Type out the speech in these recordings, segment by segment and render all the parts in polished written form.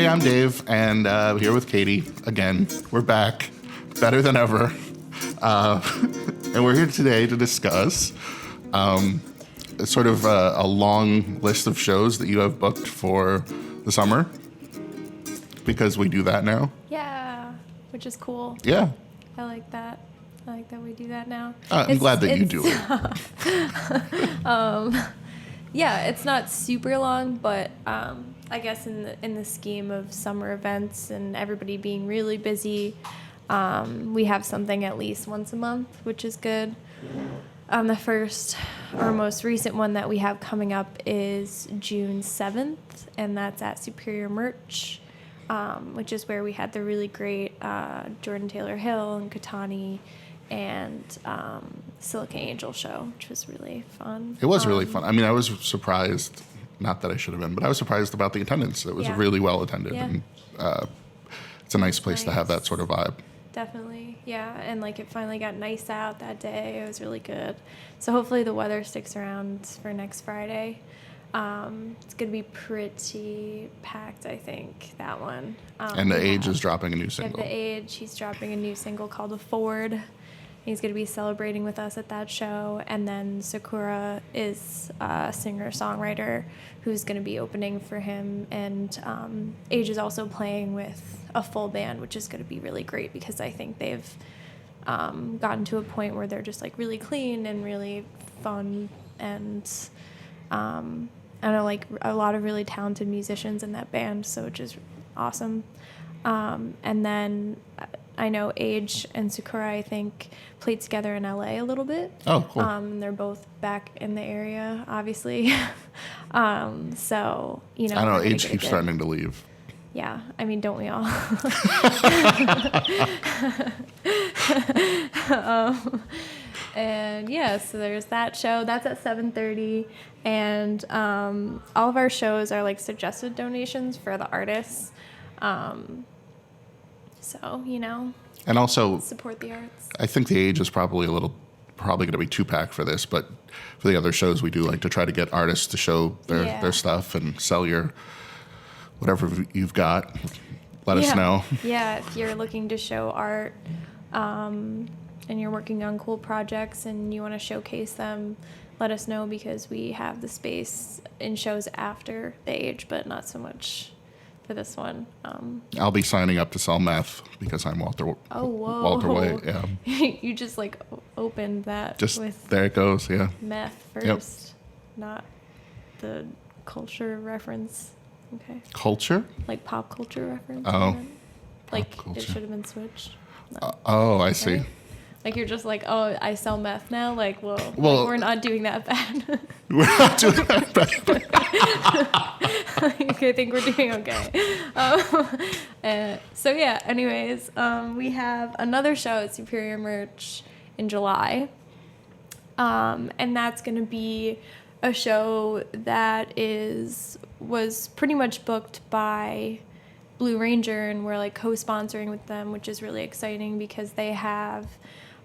Hey, I'm Dave, and here with Katie again. We're back, better than ever, and we're here today to discuss sort of a long list of shows that you have booked for the summer, because we do that now. Yeah, which is cool. Yeah. I like that. I like that we do that now. I'm glad that you do it. Yeah, it's not super long, but I guess in the scheme of summer events and everybody being really busy, we have something at least once a month, which is good. The first or most recent one that we have coming up is June 7th, and that's at Superior Merch, which is where we had the really great Jordan Taylor Hill and Katani and Silicon Angel show, which was really fun. It was really fun. I mean, I was surprised, not that I should have been, but I was surprised about the attendance. It was really well attended. Yeah. And it's a nice place to have that sort of vibe. Definitely, yeah. And like it finally got nice out that day. It was really good. So hopefully the weather sticks around for next Friday. It's going to be pretty packed, I think, that one. And The Age is dropping a new single. The Age, he's dropping a new single called Afford. He's going to be celebrating with us at that show. And then Sakura is a singer-songwriter who's going to be opening for him. And Age is also playing with a full band, which is going to be really great because I think they've gotten to a point where they're just like really clean and really fun. And I know like a lot of really talented musicians in that band, so which is awesome. And then I know Age and Sakura, I think, played together in LA a little bit. Oh, cool. They're both back in the area, obviously. So, you know. I don't know, Age keeps starting to leave. Yeah, I mean, don't we all? And yeah, so there's that show. That's at 7:30. And all of our shows are like suggested donations for the artists. So, you know, and also support the arts. I think The Age is probably going to be 2-pack for this, but for the other shows we do like to try to get artists to show their stuff and sell your whatever you've got. Let us know. Yeah, if you're looking to show art and you're working on cool projects and you want to showcase them, let us know because we have the space in shows after The Age, but not so much for this one. I'll be signing up to sell meth because I'm Walter. Oh, whoa. Walter White, yeah. You just like opened that with there it goes, yeah. Meth first, not the culture reference. Okay. Culture? Like pop culture reference. Oh. Like it should have been switched. No. I see. Right? Like you're just like, oh, I sell meth now. Like, well like, we're not doing that bad. We're not doing that bad. I think we're doing okay. So yeah. Anyways, we have another show at Superior Merch in July, and that's going to be a show that was pretty much booked by Blue Ranger, and we're like co-sponsoring with them, which is really exciting because they have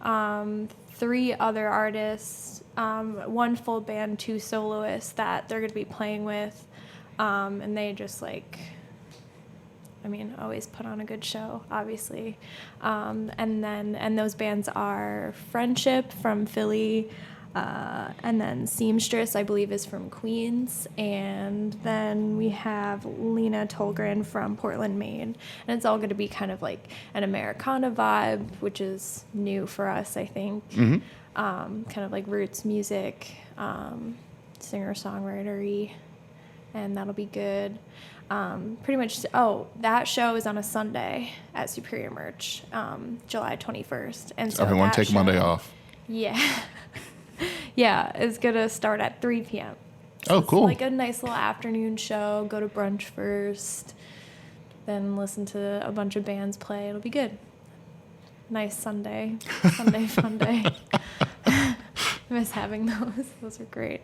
3 other artists, 1 full band, 2 soloists that they're going to be playing with, and they just like, I mean, always put on a good show, obviously. And those bands are Friendship from Philly, and then Seamstress, I believe, is from Queens. And then we have Lena Tolgren from Portland, Maine. And it's all going to be kind of like an Americana vibe, which is new for us, I think. Mm-hmm. Kind of like roots music, singer-songwriter-y. And that'll be good. Pretty much, that show is on a Sunday at Superior Merch, July 21st. And so everyone take Monday off. Yeah. Yeah, it's going to start at 3 p.m. So cool. It's like a nice little afternoon show. Go to brunch first, then listen to a bunch of bands play. It'll be good. Nice Sunday fun day. I miss having those. Those are great.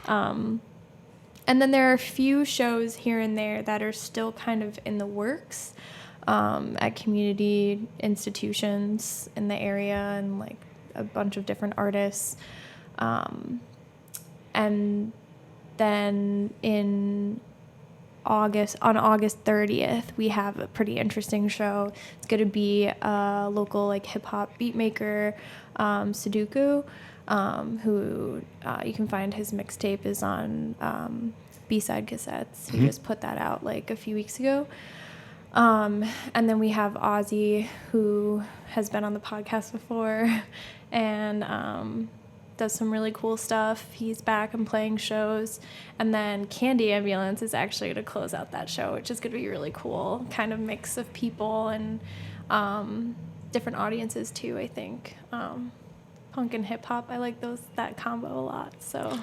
And then there are a few shows here and there that are still kind of in the works at community institutions in the area and like a bunch of different artists. And then in August 30th, we have a pretty interesting show. It's going to be a local like hip hop beat maker, Sudoku, who you can find his mixtape is on B-side cassettes. He just put that out like a few weeks ago. And then we have Ozzy, who has been on the podcast before and does some really cool stuff. He's back and playing shows. And then Candy Ambulance is actually going to close out that show, which is going to be really cool. Kind of mix of people and different audiences too, I think. Punk and hip hop, I like that combo a lot. So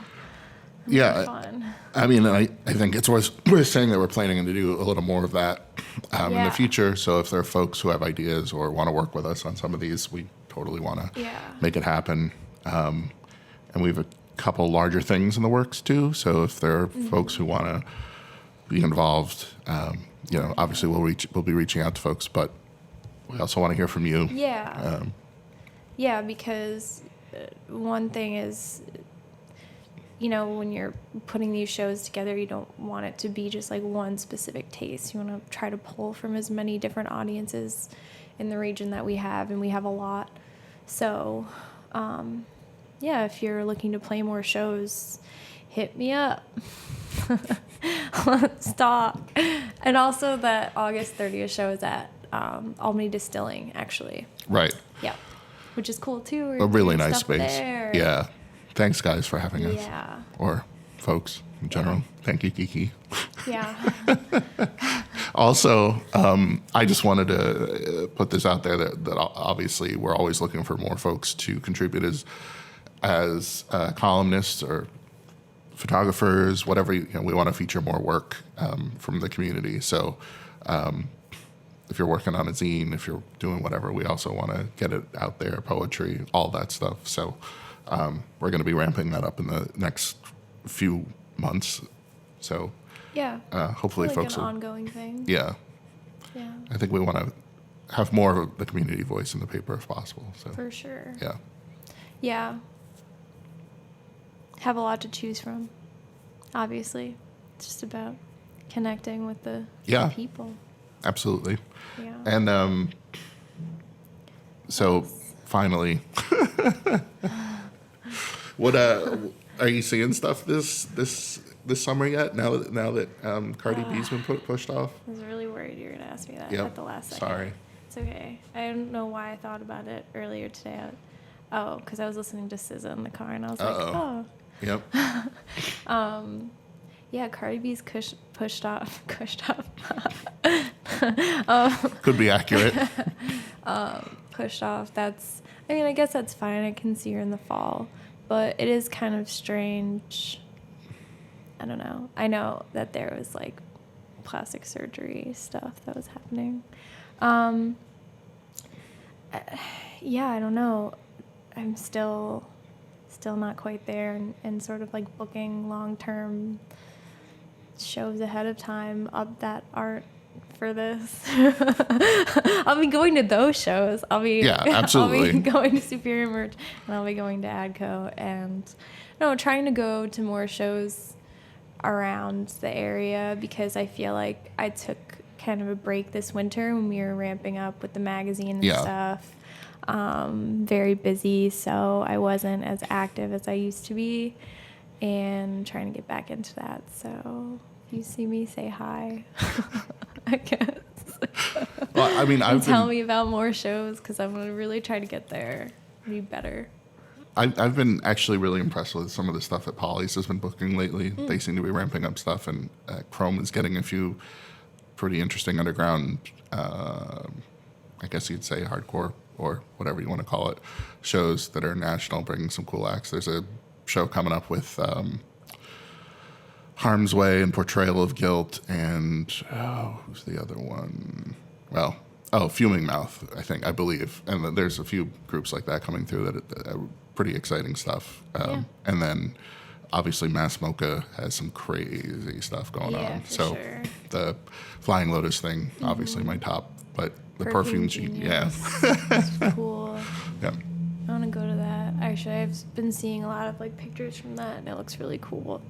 yeah, fun. I mean, I think it's worth saying that we're planning to do a little more of that in the future. So if there are folks who have ideas or want to work with us on some of these, we totally want to make it happen. And we have a couple larger things in the works too. So if there are folks who want to be involved, obviously we'll be reaching out to folks, but we also want to hear from you. Yeah. Because one thing is, when you're putting these shows together, you don't want it to be just like one specific taste. You want to try to pull from as many different audiences in the region that we have, and we have a lot. So, if you're looking to play more shows, hit me up. Let's talk. And also that August 30th show is at Albany Distilling, actually. Right. Yeah. Which is cool, too. A really nice space. There. Yeah. Thanks, guys, for having us. Yeah. Or folks in general. Thank you, Kiki. Yeah. Also, I just wanted to put this out there that obviously we're always looking for more folks to contribute as columnists or photographers, whatever. We want to feature more work from the community. So if you're working on a zine, if you're doing whatever, we also want to get it out there, poetry, all that stuff. So we're going to be ramping that up in the next few months. So hopefully folks an ongoing thing. Yeah. I think we want to have more of the community voice in the paper if possible. So for sure. Yeah. Have a lot to choose from. Obviously, it's just about connecting with the people. Absolutely. Yeah. And so finally, what are you seeing stuff this summer yet? Now that Cardi B's been pushed off. I was really worried you were gonna ask me that at the last second. Sorry. It's okay. I don't know why I thought about it earlier today. Because I was listening to SZA in the car and I was like, oh. Yep. Cardi B's pushed off. Could be accurate. Pushed off. I guess that's fine. I can see her in the fall. But it is kind of strange. I don't know. I know that there was like plastic surgery stuff that was happening. I don't know. I'm still not quite there and sort of like booking long-term shows ahead of time that aren't for this. I'll be going to those shows. Absolutely. I'll be going to Superior Merch and I'll be going to ADCO and trying to go to more shows around the area because I feel like I took kind of a break this winter when we were ramping up with the magazine and stuff. Very busy, so I wasn't as active as I used to be and trying to get back into that. So if you see me, say hi, I guess. Well, tell me about more shows because I'm going to really try to get there and be better. I've been actually really impressed with some of the stuff that Polly's has been booking lately. They seem to be ramping up stuff, and Chrome is getting a few pretty interesting underground, I guess you'd say hardcore or whatever you want to call it, shows that are national, bringing some cool acts. There's a show coming up with Harm's Way and Portrayal of Guilt, and who's the other one? Fuming Mouth, I believe. And then there's a few groups like that coming through that are pretty exciting stuff. And then obviously Mass Mocha has some crazy stuff going on. So sure. The Flying Lotus thing, obviously my top, but the Perfume Genius. That's cool. Yeah. I want to go to that. Actually, I've been seeing a lot of like pictures from that, and it looks really cool.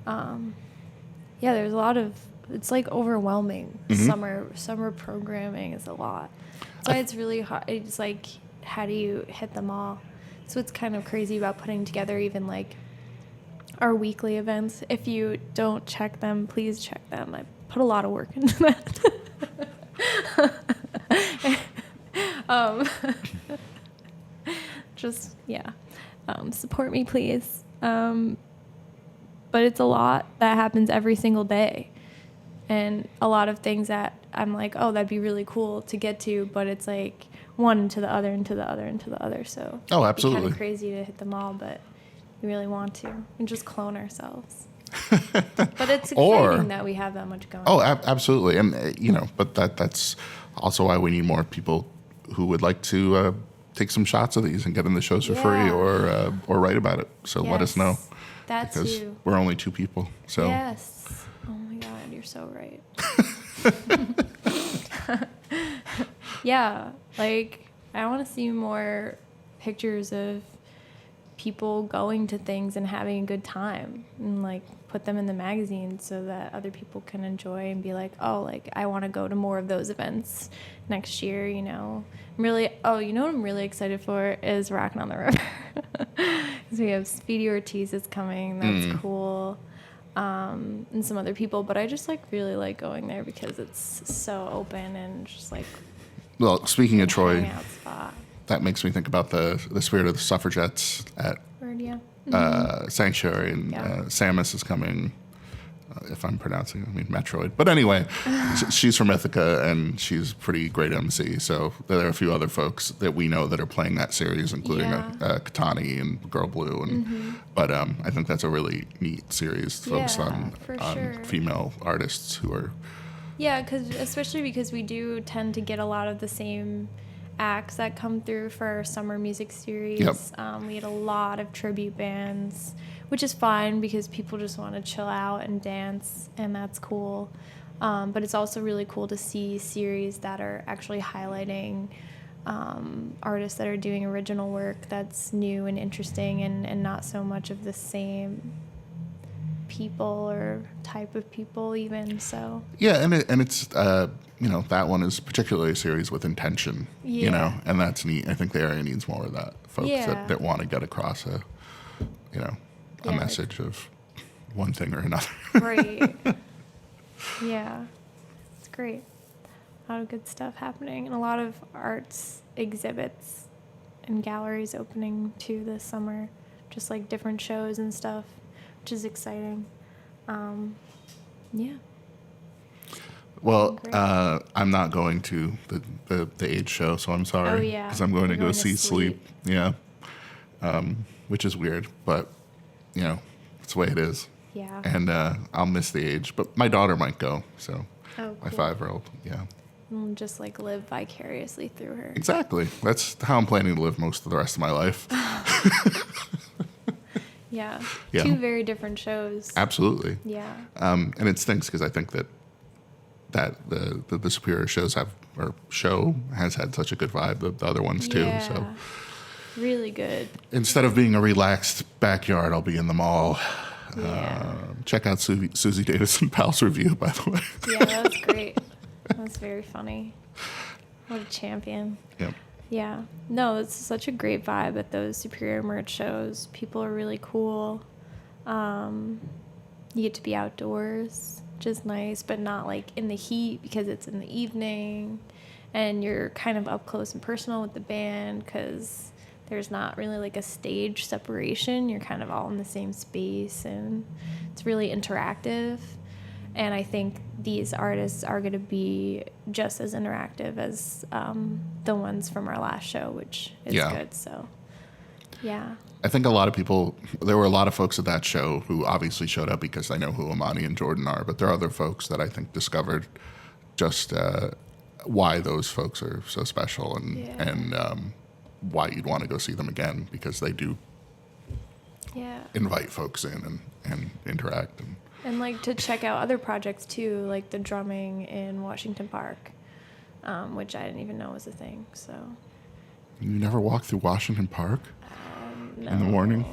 There's a lot of it's like overwhelming. Mm-hmm. Summer programming is a lot. That's why it's really hard. It's like, how do you hit them all? So it's kind of crazy about putting together even like our weekly events. If you don't check them, please check them. I put a lot of work into that. Just, yeah. Support me, please. But it's a lot that happens every single day. And a lot of things that I'm like, oh, that'd be really cool to get to, but it's like one into the other, into the other, into the other. So Oh, absolutely. it's kind of crazy to hit them all, but we really want to. And just clone ourselves. But it's exciting that we have that much going. Oh, absolutely. And, but that's also why we need more people who would like to take some shots of these and get in the shows for free or write about it. So let us know. That because too. we're only 2 people. So yes. Oh my God, you're so right. Yeah, like I want to see more pictures of people going to things and having a good time, and like put them in the magazine so that other people can enjoy and be like, oh, like I want to go to more of those events next year. I'm really, what I'm really excited for is Rockin' on the River, because we have Speedy Ortiz is coming. That's cool. And some other people, but I just like really like going there because it's so open and just like. Well, speaking of Troy, hangout spot. That makes me think about the Spirit of the Suffragettes at Sanctuary, and Samus is coming. If I'm pronouncing, Metroid. But anyway, she's from Ithaca, and she's pretty great MC. So there are a few other folks that we know that are playing that series, including Katani and Girl Blue. And but I think that's a really neat series focused on female artists who are. Yeah, especially because we do tend to get a lot of the same acts that come through for our summer music series. Yep. We had a lot of tribute bands, which is fine because people just want to chill out and dance, and that's cool. But it's also really cool to see series that are actually highlighting artists that are doing original work that's new and interesting, and not so much of the same people or type of people even. So yeah, and it's that one is particularly a series with intention, and that's neat. I think the area needs more of that, folks that want to get across a message of one thing or another. Right. Yeah, it's great. A lot of good stuff happening, and a lot of arts exhibits and galleries opening too this summer, just like different shows and stuff, which is exciting. Yeah. Well, I'm not going to the age show, so I'm sorry. Oh, yeah. Because I'm going to go see Sleep. Yeah. Which is weird, but, it's the way it is. Yeah. And I'll miss the age, but my daughter might go, so cool. My 5-year-old, yeah. And just, like, live vicariously through her. Exactly. That's how I'm planning to live most of the rest of my life. Yeah. Yeah. 2 very different shows. Absolutely. Yeah. And it stinks because I think that the Superior show has had such a good vibe, the other ones too. Yeah. So Really good. instead of being a relaxed backyard, I'll be in the mall. Yeah. Check out Susie Davis and Pal's review, by the way. Yeah, that was great. That was very funny. What a champion. Yep. Yeah. No, it's such a great vibe at those Superior merch shows. People are really cool. You get to be outdoors, which is nice, but not like in the heat because it's in the evening. And you're kind of up close and personal with the band because there's not really like a stage separation. You're kind of all in the same space, and it's really interactive. And I think these artists are going to be just as interactive as the ones from our last show, which is good. So, yeah. I think there were a lot of folks at that show who obviously showed up because they know who Amani and Jordan are, but there are other folks that I think discovered just why those folks are so special and why you'd want to go see them again, because they do invite folks in and interact. And like to check out other projects too, like the drumming in Washington Park, which I didn't even know was a thing. So. You never walk through Washington Park No. in the morning?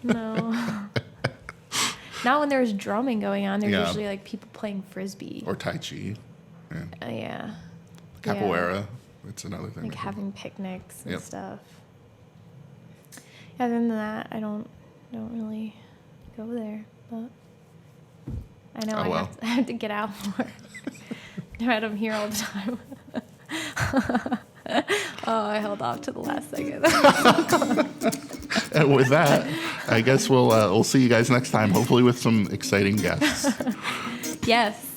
No. Not when there's drumming going on. There's Yeah. usually like people playing frisbee. Or Tai Chi. Yeah. Yeah. Capoeira. It's another thing. Like having picnics and Yep. stuff. Other than that, I don't really go there. But I know I have to get out more. Right, I'm here all the time. Oh, I held off to the last second. And with that, I guess we'll see you guys next time, hopefully with some exciting guests. Yes.